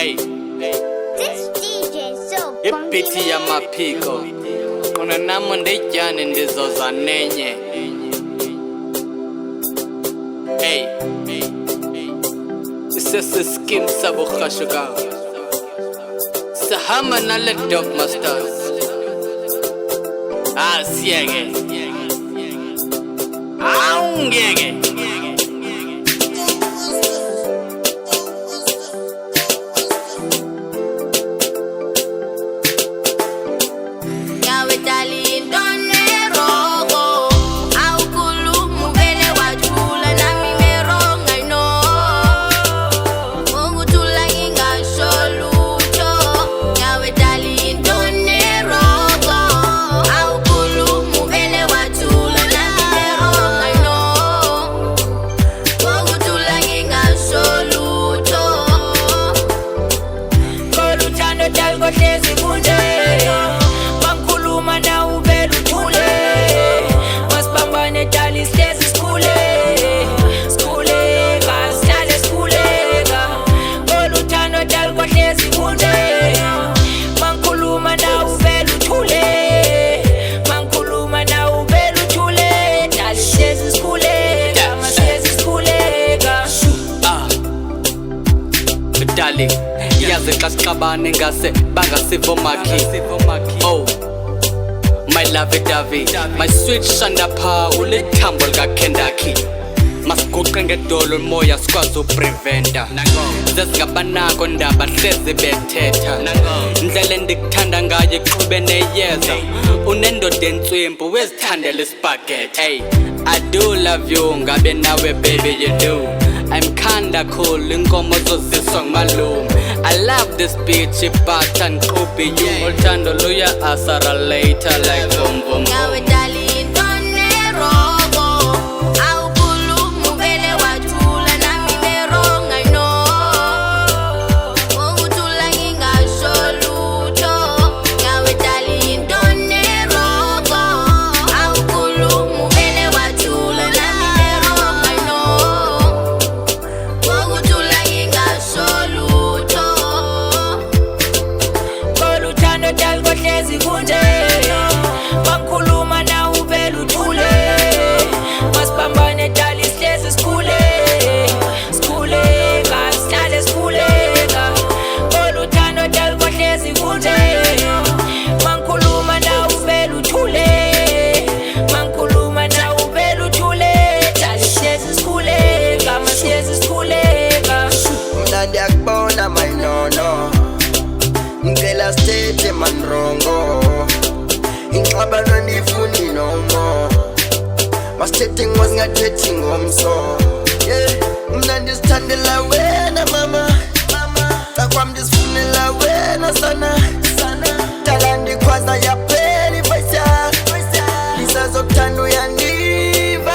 Hey, This DJ so ipiti ya mapiko kuna namo ndijane ndizo za nenye. Hey, isese skim sabo khashuka Sahama na let dog masters. Siege Aungege darling, yaze kasqabane ngase bangasivo makhi. Oh, my love Davi, my sweet Shandapa ulithambo likaKendaki. Masiguqe ngedolo moya sikwazi upreventa. Zesingabanako ndaba hlezi bethetha. Indlela endikuthanda ngayo iqhube neyeza. Unendoda entswimpu wezithandela ispaghetti. Hey, I do love you ngabe nawe baby you do. I'm kinda cool, inkomo zoziswa ngumalume. I love this bitch, iphatha ngiqhubhe you. Uthando luya asara later like vum. State man rongo inxabano ndifuni no more masithethe ngosingathethe ngomso yeah mna ndisithandela wena mama takwam ndisifunela wena sana dala ndikhwaza yaphela ivoice lisazokuthanda uyandiva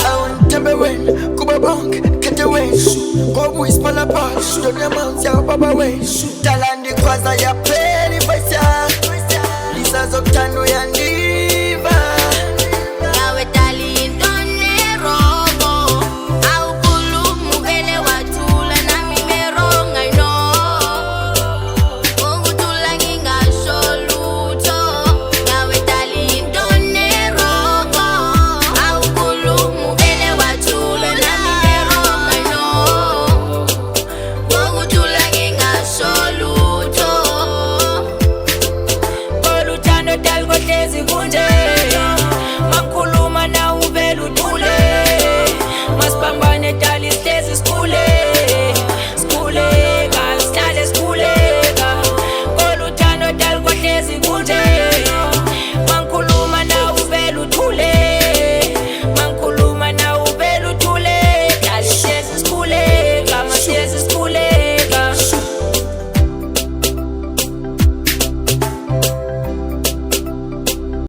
awundithembe wena kuba bonke khethe wena ngoba uyisiphalaphala don't your mouth ya baba wena dala ndikhwaza yaphela